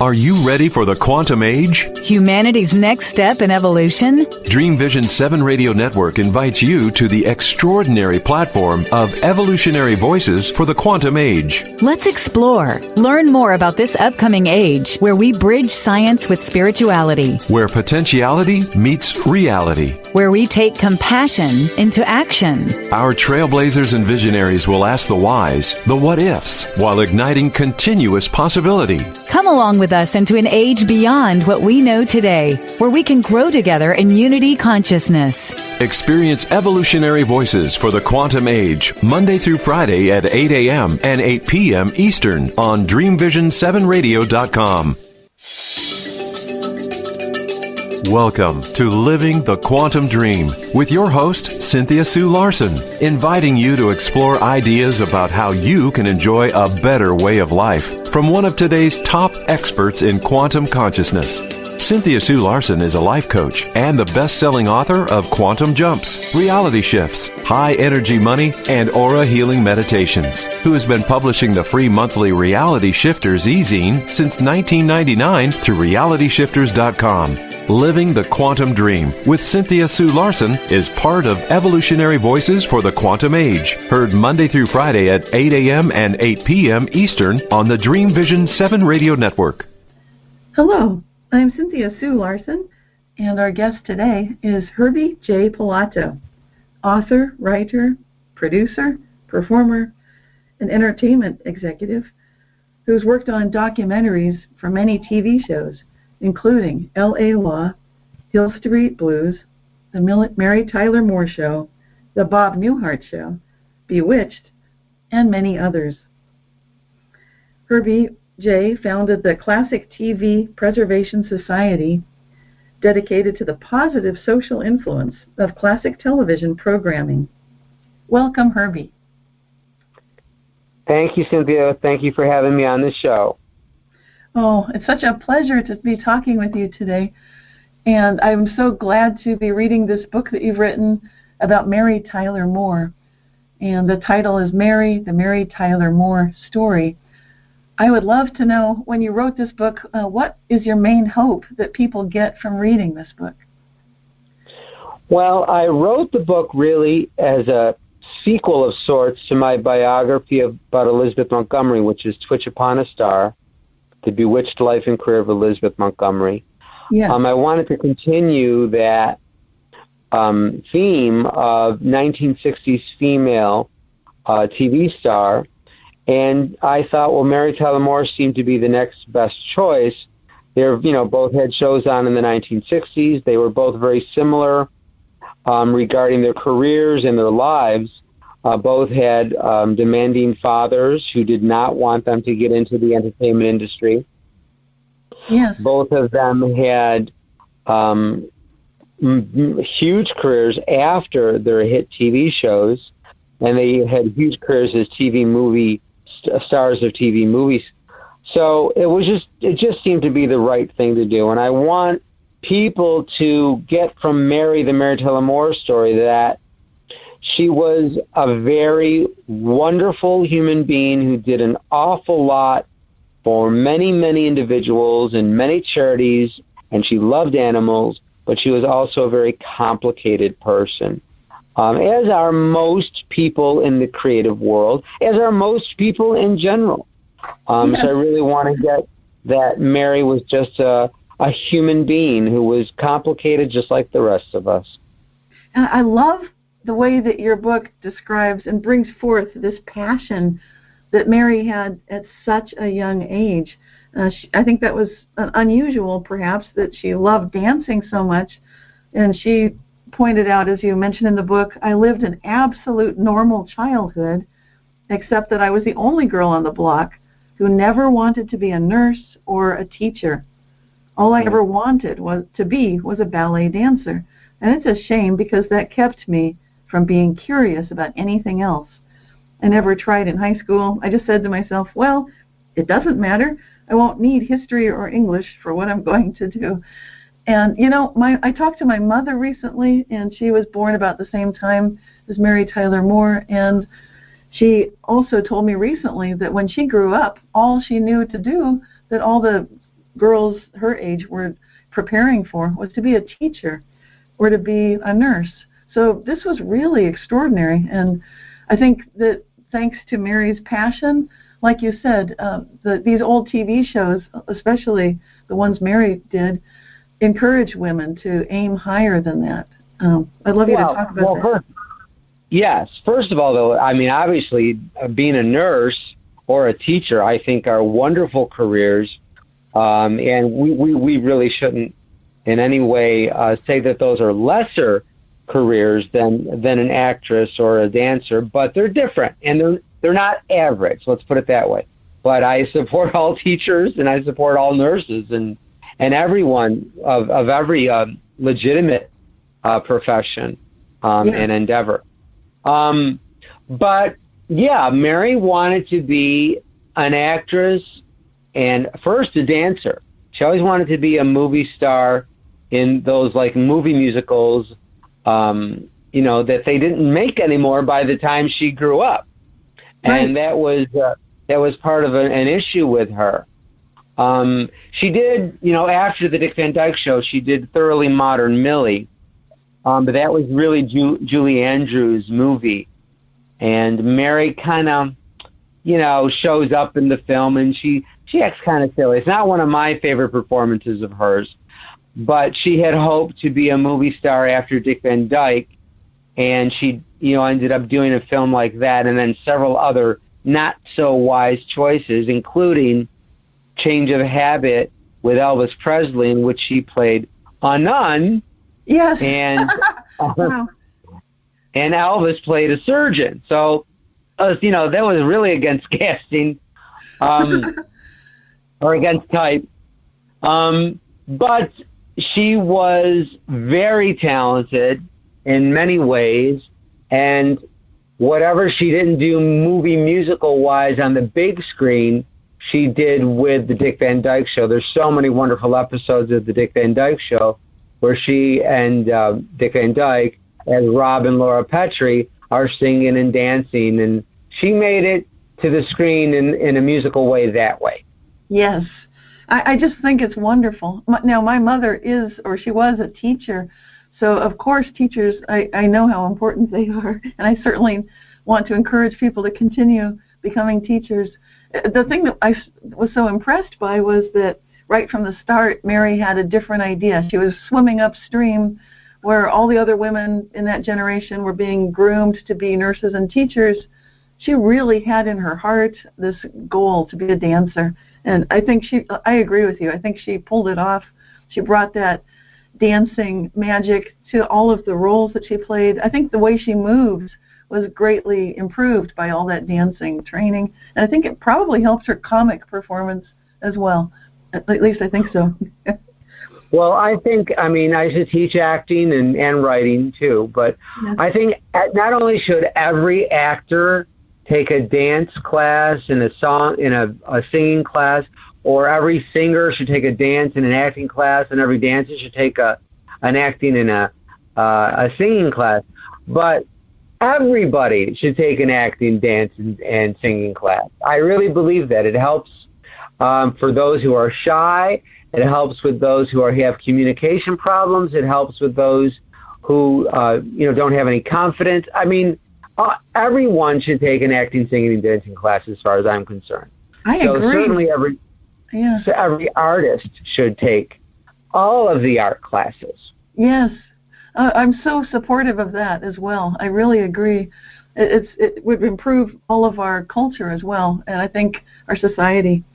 Are you ready for the quantum age? Humanity's next step in evolution? Dream Vision 7 Radio Network invites you to the extraordinary platform of evolutionary voices for the quantum age. Let's explore. Learn more about this upcoming age where we bridge science with spirituality. Where potentiality meets reality. Where we take compassion into action. Our trailblazers and visionaries will ask the whys, the what-ifs, while igniting continuous possibility. Come along with us into an age beyond what we know today, where we can grow together in unity consciousness. Experience evolutionary voices for the quantum age, Monday through Friday at 8 a.m. and 8 p.m. Eastern on DreamVision7Radio.com. Welcome to Living the Quantum Dream with your host, Cynthia Sue Larson, inviting you to explore ideas about how you can enjoy a better way of life from one of today's top experts in quantum consciousness. Cynthia Sue Larson is a life coach and the best-selling author of Quantum Jumps, Reality Shifts, High Energy Money, and Aura Healing Meditations, who has been publishing the free monthly Reality Shifters e-zine since 1999 through realityshifters.com. Living the Quantum Dream with Cynthia Sue Larson is part of Evolutionary Voices for the Quantum Age, heard Monday through Friday at 8 a.m. and 8 p.m. Eastern on the Dream Vision 7 Radio Network. Hello, I'm Cynthia Sue Larson, and our guest today is Herbie J. Pilato, author, writer, producer, performer, and entertainment executive who's worked on documentaries for many TV shows, including L.A. Law, Hill Street Blues, The Mary Tyler Moore Show, The Bob Newhart Show, Bewitched, and many others. Herbie J. founded the Classic TV Preservation Society, dedicated to the positive social influence of classic television programming. Welcome, Herbie. Thank you, Cynthia. Thank you for having me on this show. Oh, it's such a pleasure to be talking with you today, and I'm so glad to be reading this book that you've written about Mary Tyler Moore, and the title is Mary, the Mary Tyler Moore Story. I would love to know, when you wrote this book, what is your main hope that people get from reading this book? Well, I wrote the book really as a sequel of sorts to my biography about Elizabeth Montgomery, which is Twitch Upon a Star, The Bewitched Life and Career of Elizabeth Montgomery. Yeah. I wanted to continue that theme of 1960s female TV star, and I thought, well, Mary Tyler Moore seemed to be the next best choice. They're, both had shows on in the 1960s. They were both very similar regarding their careers and their lives. Both had demanding fathers who did not want them to get into the entertainment industry. Yes. Both of them had huge careers after their hit TV shows, and they had huge careers as stars of TV movies. So it just seemed to be the right thing to do. And I want people to get from Mary, the Mary Tyler Moore story, that she was a very wonderful human being who did an awful lot for many, many individuals and many charities, and she loved animals, but she was also a very complicated person, as are most people in the creative world, as are most people in general. So I really want to get that Mary was just a human being who was complicated just like the rest of us. I love the way that your book describes and brings forth this passion that Mary had at such a young age. I think that was unusual, perhaps, that she loved dancing so much. And she pointed out, as you mentioned in the book, I lived an absolute normal childhood, except that I was the only girl on the block who never wanted to be a nurse or a teacher. All I ever wanted was a ballet dancer. And it's a shame, because that kept me from being curious about anything else. I never tried in high school. I just said to myself, well, it doesn't matter. I won't need history or English for what I'm going to do. And, I talked to my mother recently, and she was born about the same time as Mary Tyler Moore, and she also told me recently that when she grew up, all she knew to do, that all the girls her age were preparing for, was to be a teacher or to be a nurse. So this was really extraordinary. And I think that thanks to Mary's passion, like you said, these old TV shows, especially the ones Mary did, encourage women to aim higher than that. I'd love you to talk about that. Yes. First of all, though, I mean, obviously, being a nurse or a teacher, I think, are wonderful careers, and we really shouldn't in any way say that those are lesser careers than an actress or a dancer, but they're different, and they're not average. Let's put it that way. But I support all teachers, and I support all nurses, and everyone of every legitimate profession and endeavor. But yeah, Mary wanted to be an actress and first a dancer. She always wanted to be a movie star in those like movie musicals, that they didn't make anymore by the time she grew up. Right. And that was part of an issue with her. She did, after the Dick Van Dyke Show, she did Thoroughly Modern Millie. But that was really Julie Andrews' movie. And Mary kind of, shows up in the film, and she acts kind of silly. It's not one of my favorite performances of hers, but she had hoped to be a movie star after Dick Van Dyke, and she, ended up doing a film like that, and then several other not-so-wise choices, including Change of Habit with Elvis Presley, in which she played a nun. Yes. And wow. And Elvis played a surgeon. So, that was really against casting, or against type. But she was very talented in many ways, and whatever she didn't do movie musical-wise on the big screen, she did with the Dick Van Dyke Show. There's so many wonderful episodes of the Dick Van Dyke Show where she and Dick Van Dyke, as Rob and Laura Petrie, are singing and dancing, and she made it to the screen in a musical way that way. Yes. I just think it's wonderful. Now, my mother is, or she was, a teacher, so of course teachers, I know how important they are, and I certainly want to encourage people to continue becoming teachers. The thing that I was so impressed by was that right from the start, Mary had a different idea. She was swimming upstream where all the other women in that generation were being groomed to be nurses and teachers. She really had in her heart this goal to be a dancer. And I think I agree with you. I think she pulled it off. She brought that dancing magic to all of the roles that she played. I think the way she moved was greatly improved by all that dancing training. And I think it probably helped her comic performance as well. At least I think so. Well, I should teach acting and writing too, but yes. I think not only should every actor take a dance class and a singing class, or every singer should take a dance and an acting class, and every dancer should take an acting and a singing class, but everybody should take an acting, dance, and singing class. I really believe that. It helps for those who are shy. It helps with those who have communication problems. It helps with those who don't have any confidence. I mean, everyone should take an acting, singing, and dancing class, as far as I'm concerned. I agree. Certainly every artist should take all of the art classes. Yes, I'm so supportive of that as well. I really agree. It would improve all of our culture as well, and I think our society.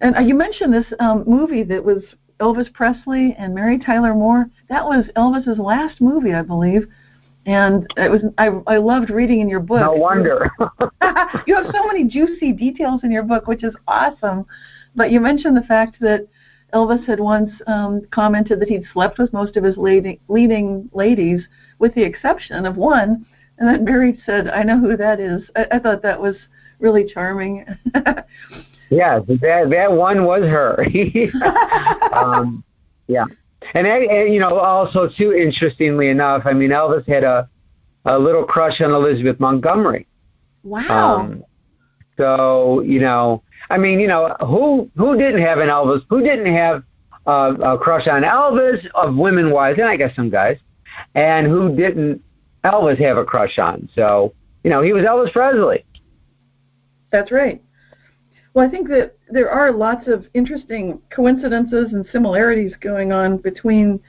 And you mentioned this movie that was Elvis Presley and Mary Tyler Moore. That was Elvis's last movie, I believe. And it was. I loved reading in your book. No wonder. You have so many juicy details in your book, which is awesome. But you mentioned the fact that Elvis had once commented that he'd slept with most of his leading ladies, with the exception of one. And then Mary said, "I know who that is." I thought that was really charming. Yes, that one was her. Yeah. And also, too, interestingly enough, Elvis had a little crush on Elizabeth Montgomery. Wow. So, I mean, who didn't have an Elvis? Who didn't have a crush on Elvis, of women-wise, and I guess some guys, and who didn't Elvis have a crush on? So, he was Elvis Presley. That's right. Well, I think that there are lots of interesting coincidences and similarities going on between,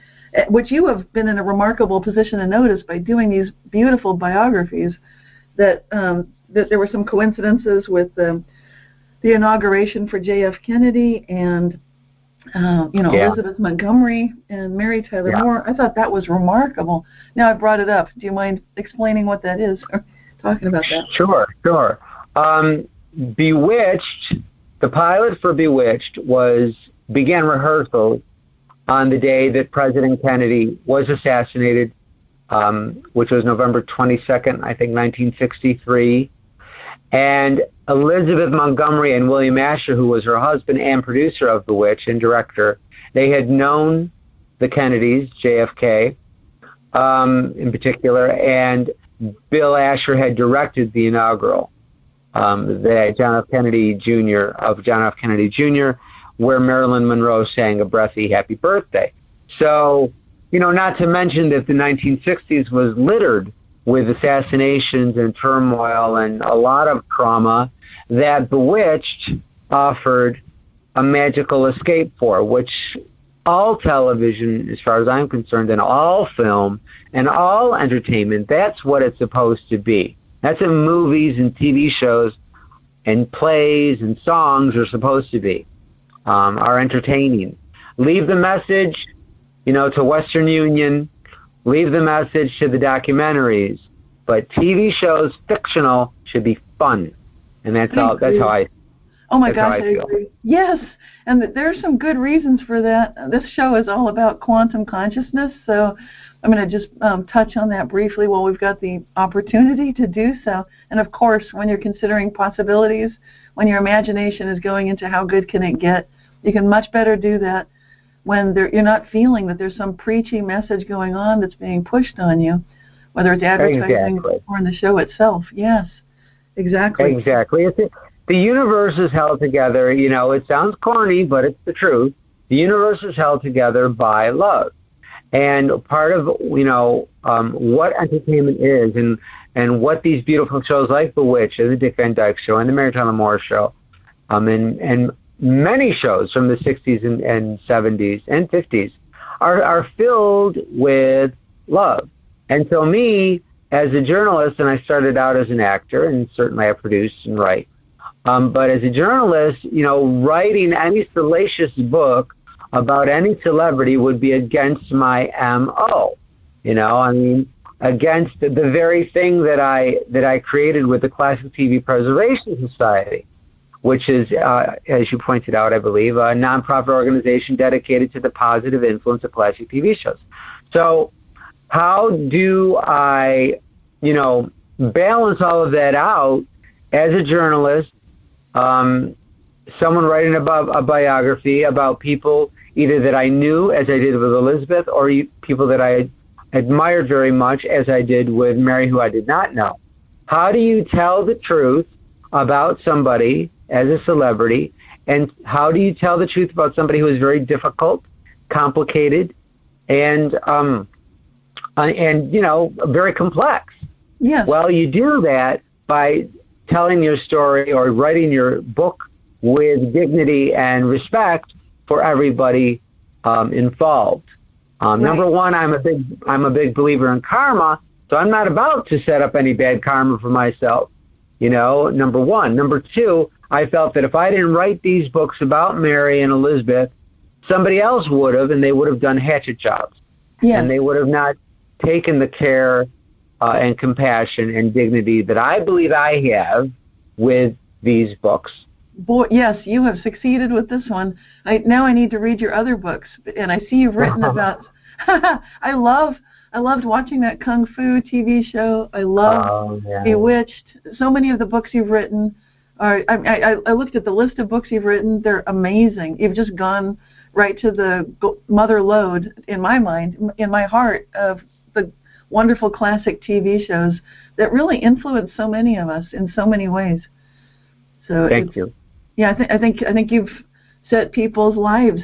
which you have been in a remarkable position to notice by doing these beautiful biographies, that there were some coincidences with the inauguration for J.F. Kennedy and, Elizabeth Montgomery and Mary Tyler Moore. I thought that was remarkable. Now I brought it up. Do you mind explaining what that is, or talking about that? Sure. Bewitched, the pilot for Bewitched began rehearsals on the day that President Kennedy was assassinated, which was November 22nd, I think, 1963. And Elizabeth Montgomery and William Asher, who was her husband and producer of Bewitched and director, they had known the Kennedys, JFK in particular, and Bill Asher had directed the inaugural. The John F. Kennedy Jr., where Marilyn Monroe sang a breathy happy birthday. So, not to mention that the 1960s was littered with assassinations and turmoil and a lot of trauma that Bewitched offered a magical escape for, which all television, as far as I'm concerned, and all film and all entertainment, that's what it's supposed to be. That's what movies and TV shows and plays and songs are supposed to be, are entertaining. Leave the message, to Western Union. Leave the message to the documentaries. But TV shows, fictional, should be fun. And that's how I Oh my gosh, I agree. Yes, and there are some good reasons for that. This show is all about quantum consciousness, so I'm going to just touch on that briefly while we've got the opportunity to do so. And of course, when you're considering possibilities, when your imagination is going into how good can it get, you can much better do that when you're not feeling that there's some preachy message going on that's being pushed on you, whether it's advertising or in the show itself. Yes, exactly. Exactly. The universe is held together, it sounds corny, but it's the truth. The universe is held together by love. And part of, what entertainment is and what these beautiful shows like Bewitched and the Dick Van Dyke Show and the Mary Tyler Moore Show, and many shows from the 60s and 70s and 50s are filled with love. And so me, as a journalist, and I started out as an actor, and certainly I produced and write, but as a journalist, writing any salacious book about any celebrity would be against my MO. Against the very thing that I created with the Classic TV Preservation Society, which is, as you pointed out, I believe, a nonprofit organization dedicated to the positive influence of classic TV shows. So how do I, balance all of that out as a journalist, someone writing about a biography about people either that I knew, as I did with Elizabeth, or people that I admired very much, as I did with Mary, who I did not know? How do you tell the truth about somebody as a celebrity, and how do you tell the truth about somebody who is very difficult, complicated, and very complex? Yes. Well, you do that by telling your story or writing your book with dignity and respect for everybody involved. Right. Number one, I'm a big believer in karma, so I'm not about to set up any bad karma for myself. Number one. Number two, I felt that if I didn't write these books about Mary and Elizabeth, somebody else would have, and they would have done hatchet jobs. Yes. And they would have not taken the care and compassion and dignity that I believe I have with these books. Boy, yes, you have succeeded with this one. Now I need to read your other books, and I see you've written about. I loved watching that Kung Fu TV show. I loved Bewitched. So many of the books you've written are. I looked at the list of books you've written. They're amazing. You've just gone right to the mother lode, in my mind, in my heart, of the wonderful classic TV shows that really influence so many of us in so many ways. So Thank you. Yeah, I think you've set people's lives